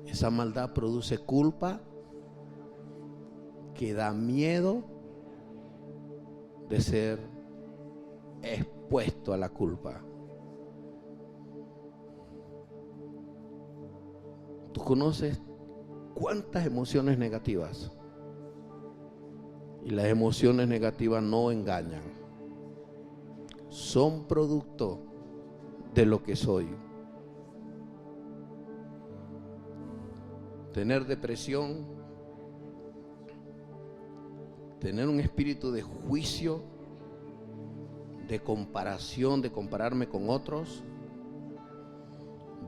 Esa maldad produce culpa que da miedo de ser expuesto a la culpa. ¿Tú conoces cuántas emociones negativas? Y las emociones negativas no engañan. Son producto de lo que soy. Tener depresión, tener un espíritu de juicio, de comparación, de compararme con otros,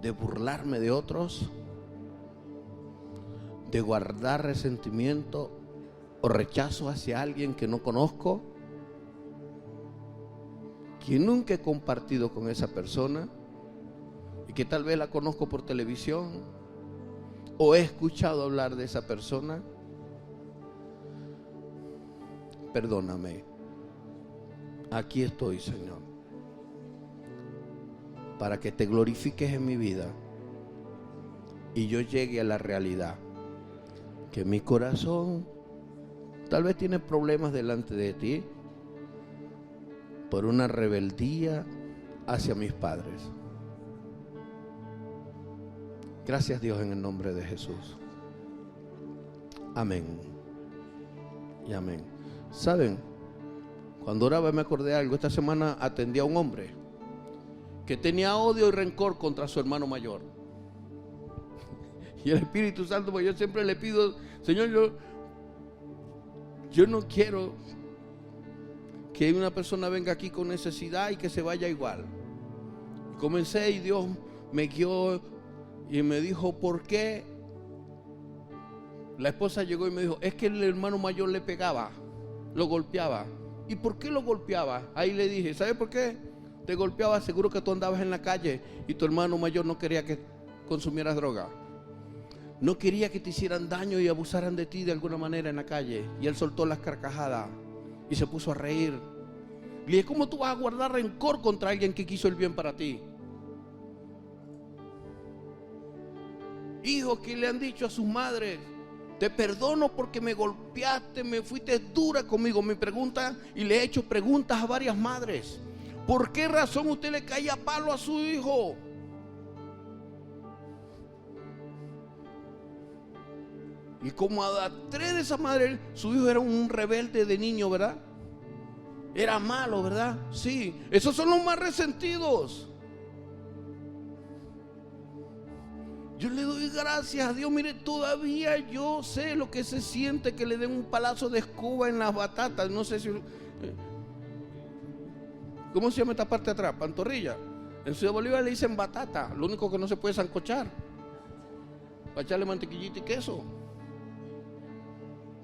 de burlarme de otros, de guardar resentimiento o rechazo hacia alguien que no conozco, que nunca he compartido con esa persona y que tal vez la conozco por televisión o he escuchado hablar de esa persona. Perdóname. Aquí estoy, Señor, para que te glorifiques en mi vida y yo llegue a la realidad que mi corazón tal vez tiene problemas delante de ti por una rebeldía hacia mis padres. Gracias, Dios, en el nombre de Jesús. Amén y amén. ¿Saben? Cuando oraba me acordé de algo. Esta semana atendí a un hombre que tenía odio y rencor contra su hermano mayor. Y el Espíritu Santo, pues yo siempre le pido: Señor, yo no quiero que una persona venga aquí con necesidad y que se vaya igual. Comencé y Dios me guió y me dijo: ¿por qué? La esposa llegó y me dijo: es que el hermano mayor le pegaba, lo golpeaba. ¿Y por qué lo golpeaba? Ahí le dije: ¿sabe por qué te golpeaba? Seguro que tú andabas en la calle y tu hermano mayor no quería que consumieras droga. No quería que te hicieran daño y abusaran de ti de alguna manera en la calle. Y él soltó las carcajadas y se puso a reír. Le dije: ¿cómo tú vas a guardar rencor contra alguien que quiso el bien para ti? Hijos que le han dicho a sus madres: te perdono porque me golpeaste, me fuiste dura conmigo. Me pregunta, y le he hecho preguntas a varias madres: ¿por qué razón usted le caía a palo a su hijo? Y como a tres de esas madres, su hijo era un rebelde de niño, ¿verdad? Era malo, ¿verdad? Sí, esos son los más resentidos. Yo le doy gracias a Dios. Mire, todavía yo sé lo que se siente que le den un palazo de escoba en las batatas. No sé si... ¿Cómo se llama esta parte de atrás? Pantorrilla. En Ciudad Bolívar le dicen batata. Lo único que no se puede sancochar. Para echarle mantequillita y queso.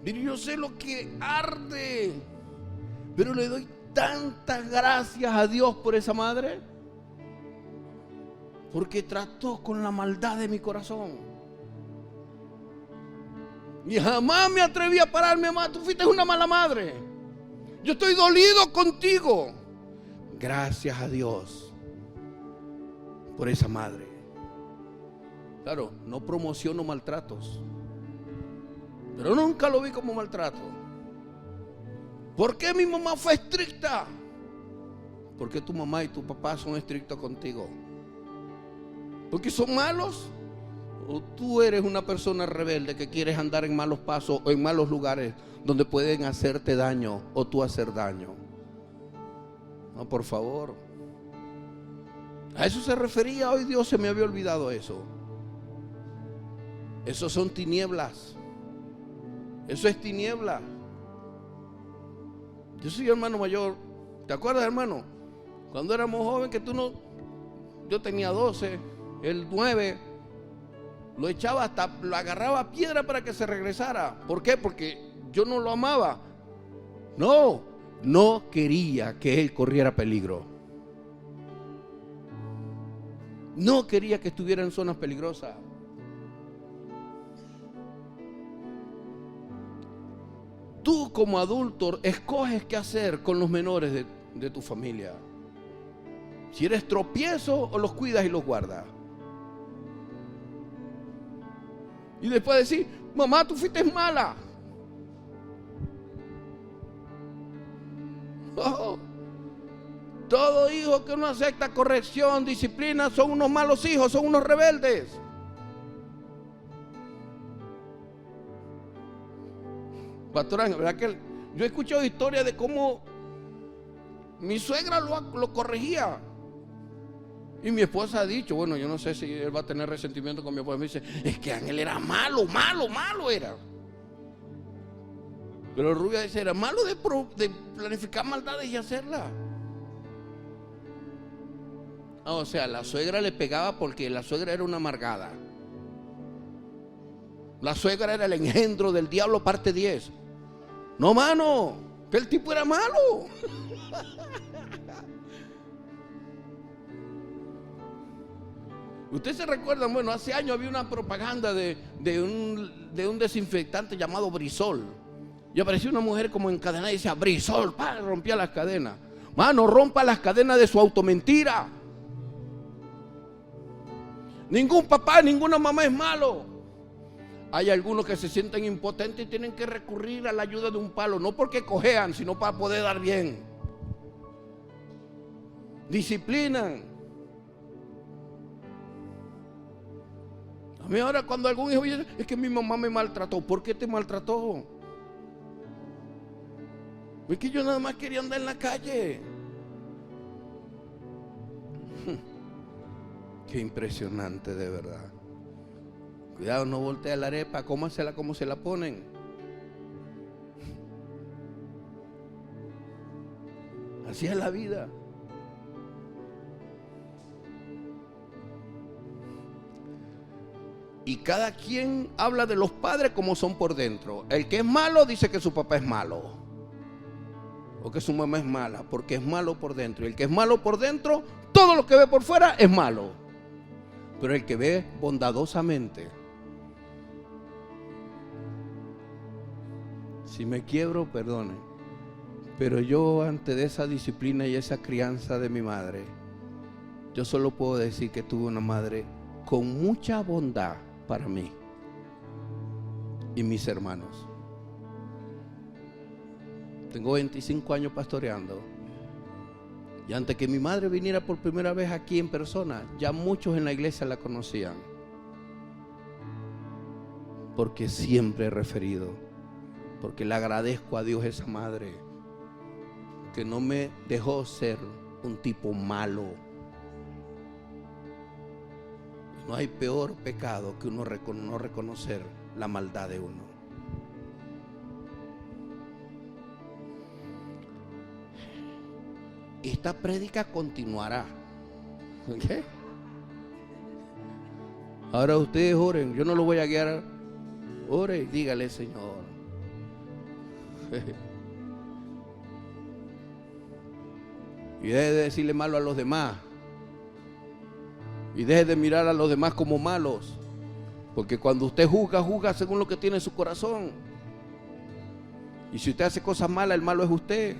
Mire, yo sé lo que arde. Pero le doy tantas gracias a Dios por esa madre. Porque trató con la maldad de mi corazón. Y jamás me atreví a pararme, mamá, tú fuiste una mala madre. Yo estoy dolido contigo. Gracias a Dios por esa madre. Claro, no promociono maltratos, pero nunca lo vi como maltrato. ¿Por qué mi mamá fue estricta? Porque tu mamá y tu papá son estrictos contigo. ¿Porque son malos? ¿O tú eres una persona rebelde que quieres andar en malos pasos o en malos lugares donde pueden hacerte daño o tú hacer daño? No, por favor. A eso se refería. Hoy Dios se me había olvidado eso. Eso son tinieblas. Eso es tiniebla. Yo soy hermano mayor. ¿Te acuerdas, hermano? Cuando éramos jóvenes que tú no... Yo tenía 12, él 9. Lo echaba hasta, lo agarraba a piedra para que se regresara. ¿Por qué? Porque yo no lo amaba. No quería que él corriera peligro. No quería que estuviera en zonas peligrosas. Tú como adulto escoges qué hacer con los menores de tu familia. Si eres tropiezo o los cuidas y los guardas. Y después decir, mamá, tú fuiste mala. Oh, todo hijo que no acepta corrección, disciplina, son unos malos hijos, son unos rebeldes. Pastor Ángel, ¿verdad que yo he escuchado historias de cómo mi suegra lo corregía? Y mi esposa ha dicho, bueno, yo no sé si él va a tener resentimiento con mi esposa. Me dice, es que Ángel era malo era. Pero Rubia dice, era malo de planificar maldades y hacerlas. O sea, la suegra le pegaba porque la suegra era una amargada. La suegra era el engendro del diablo parte 10. No, mano, que el tipo era malo. Ustedes se recuerdan, bueno, hace años había una propaganda de un desinfectante llamado Brisol. Y apareció una mujer como encadenada y decía, Brisol, rompía las cadenas. Mano, rompa las cadenas de su automentira. Ningún papá, ninguna mamá es malo. Hay algunos que se sienten impotentes y tienen que recurrir a la ayuda de un palo, no porque cojean, sino para poder dar bien. Disciplinan. A mí ahora cuando algún hijo dice, es que mi mamá me maltrató. ¿Por qué te maltrató? Es que yo nada más quería andar en la calle. Qué impresionante, de verdad. Cuidado, no voltea la arepa, cómasela como se la ponen. Así es la vida. Y cada quien habla de los padres como son por dentro. El que es malo dice que su papá es malo, o que su mamá es mala, porque es malo por dentro. Y el que es malo por dentro, todo lo que ve por fuera es malo. Pero el que ve bondadosamente, si me quiebro, perdone, pero yo ante de esa disciplina y esa crianza de mi madre, yo solo puedo decir que tuve una madre con mucha bondad para mí y mis hermanos. Tengo 25 años pastoreando, y antes que mi madre viniera por primera vez aquí en persona, ya muchos en la iglesia la conocían, porque siempre he referido, porque le agradezco a Dios esa madre que no me dejó ser un tipo malo. No hay peor pecado que uno no reconocer la maldad de uno. esta prédica continuará. ¿Ok? Ahora ustedes oren, yo no lo voy a guiar. Ore y dígale, Señor. Y deje de decirle malo a los demás. Y deje de mirar a los demás como malos. Porque cuando usted juzga, juzga según lo que tiene en su corazón. Y si usted hace cosas malas, el malo es usted.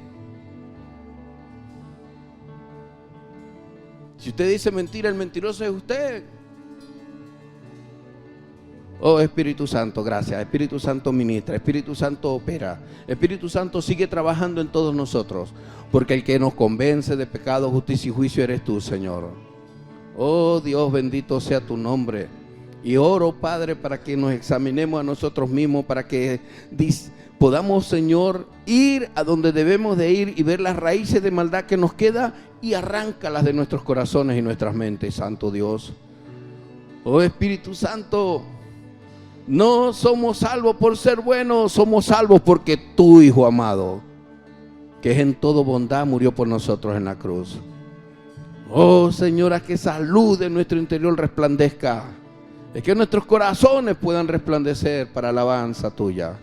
Si usted dice mentira, el mentiroso es usted. Oh Espíritu Santo, gracias. Espíritu Santo ministra, Espíritu Santo opera, Espíritu Santo sigue trabajando en todos nosotros, porque el que nos convence de pecado, justicia y juicio eres tú, Señor. Oh Dios, bendito sea tu nombre. Y oro, Padre, para que nos examinemos a nosotros mismos, para que podamos, Señor, ir a donde debemos de ir y ver las raíces de maldad que nos queda y arráncalas de nuestros corazones y nuestras mentes, Santo Dios. Oh Espíritu Santo, no somos salvos por ser buenos, somos salvos porque tu Hijo amado, que es en todo bondad, murió por nosotros en la cruz. Oh Señora, que esa luz de nuestro interior resplandezca, es que nuestros corazones puedan resplandecer para alabanza tuya.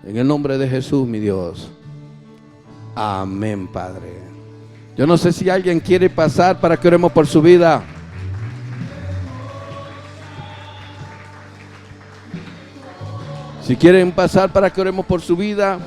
En el nombre de Jesús, mi Dios. Amén, Padre. Yo no sé si alguien quiere pasar para que oremos por su vida. Si quieren pasar para que oremos por su vida.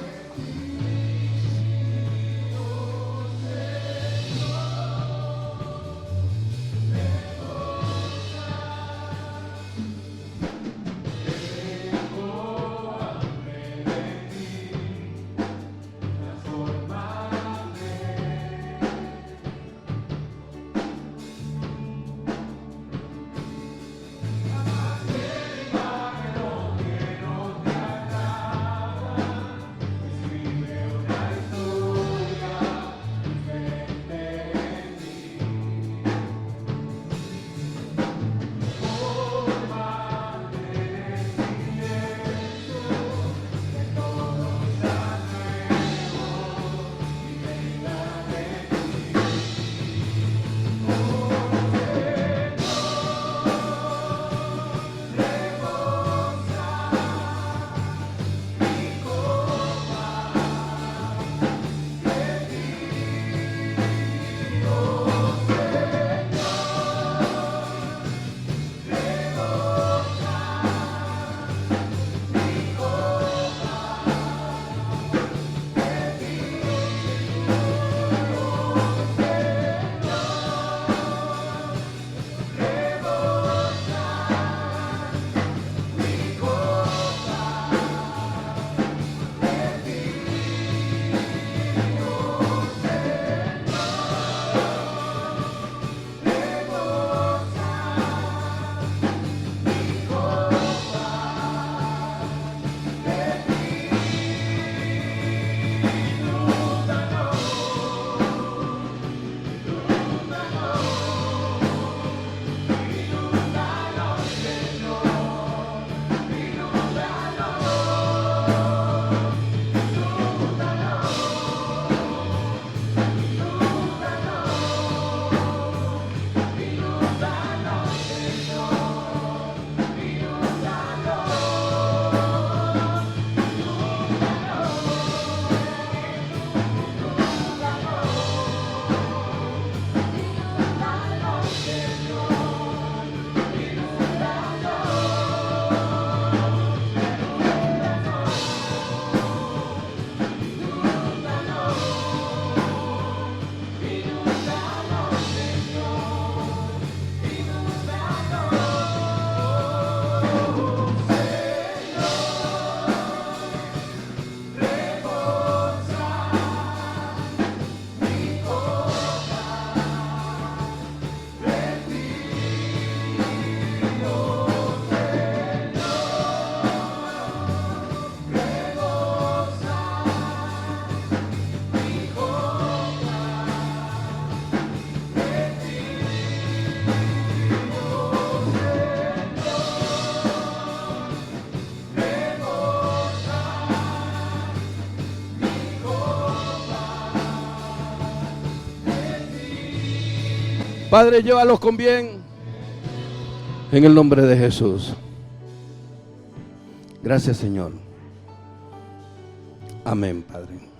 Padre, llévalos con bien. En el nombre de Jesús. Gracias, Señor. Amén, Padre.